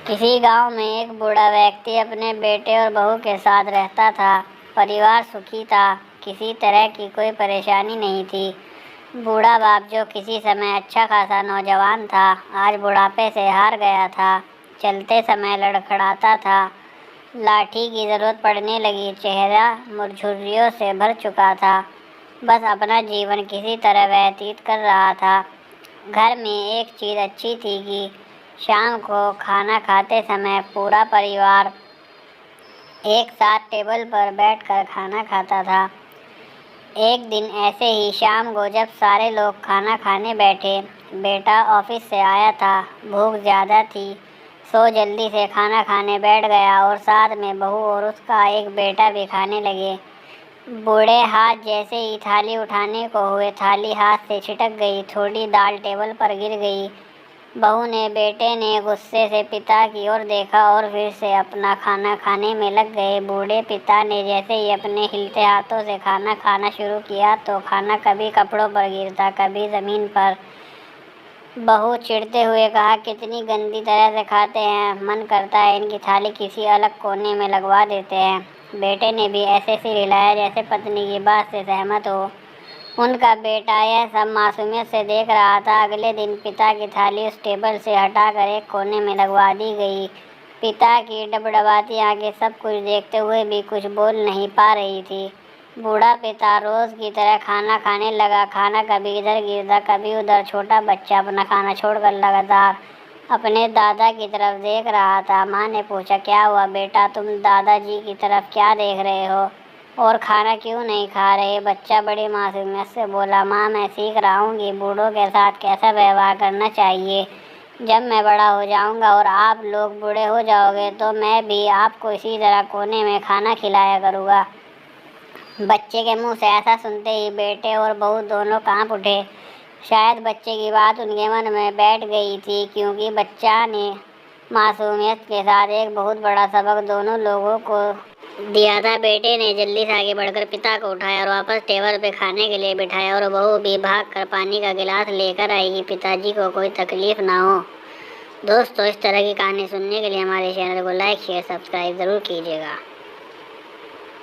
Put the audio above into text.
किसी गांव में एक बूढ़ा व्यक्ति अपने बेटे और बहू के साथ रहता था। परिवार सुखी था, किसी तरह की कोई परेशानी नहीं थी। बूढ़ा बाप, जो किसी समय अच्छा खासा नौजवान था, आज बुढ़ापे से हार गया था। चलते समय लड़खड़ाता था, लाठी की जरूरत पड़ने लगी, चेहरा मुरझुर्रियों से भर चुका था। बस अपना जीवन किसी तरह व्यतीत कर रहा था। घर में एक चीज़ अच्छी थी कि शाम को खाना खाते समय पूरा परिवार एक साथ टेबल पर बैठकर खाना खाता था। एक दिन ऐसे ही शाम को जब सारे लोग खाना खाने बैठे, बेटा ऑफिस से आया था, भूख ज़्यादा थी, सो जल्दी से खाना खाने बैठ गया और साथ में बहू और उसका एक बेटा भी खाने लगे। बूढ़े हाथ जैसे ही थाली उठाने को हुए, थाली हाथ से छिटक गई, थोड़ी दाल टेबल पर गिर गई। बहू ने, बेटे ने गुस्से से पिता की ओर देखा और फिर से अपना खाना खाने में लग गए। बूढ़े पिता ने जैसे ही अपने हिलते हाथों से खाना खाना शुरू किया तो खाना कभी कपड़ों पर गिरता, कभी ज़मीन पर। बहू चिढ़ते हुए कहा, कितनी गंदी तरह से खाते हैं, मन करता है इनकी थाली किसी अलग कोने में लगवा देते हैं। बेटे ने भी ऐसे सिर हिलाया जैसे पत्नी की बात से सहमत हो। उनका बेटा यह सब मासूमियत से देख रहा था। अगले दिन पिता की थाली उस टेबल से हटाकर एक कोने में लगवा दी गई। पिता की डबडबाती आंखें सब कुछ देखते हुए भी कुछ बोल नहीं पा रही थी। बूढ़ा पिता रोज की तरह खाना खाने लगा। खाना कभी इधर गिरता, कभी उधर। छोटा बच्चा अपना खाना छोड़कर लगातार अपने दादा की तरफ देख रहा था। माँ ने पूछा, क्या हुआ बेटा, तुम दादाजी की तरफ क्या देख रहे हो और खाना क्यों नहीं खा रहे? बच्चा बड़ी मासूमियत से बोला, माँ मैं सीख रहा हूँ कि बूढ़ों के साथ कैसा व्यवहार करना चाहिए। जब मैं बड़ा हो जाऊँगा और आप लोग बूढ़े हो जाओगे तो मैं भी आपको इसी तरह कोने में खाना खिलाया करूँगा। बच्चे के मुंह से ऐसा सुनते ही बेटे और बहू दोनों कांप उठे। शायद बच्चे की बात उनके मन में बैठ गई थी, क्योंकि बच्चा ने मासूमियत के साथ एक बहुत बड़ा सबक दोनों लोगों को दिया था। बेटे ने जल्दी से आगे बढ़कर पिता को उठाया और वापस टेबल पे खाने के लिए बिठाया और बहू भी भागकर पानी का गिलास लेकर आई कि पिताजी को कोई तकलीफ ना हो। दोस्तों, इस तरह की कहानी सुनने के लिए हमारे चैनल को लाइक शेयर सब्सक्राइब ज़रूर कीजिएगा।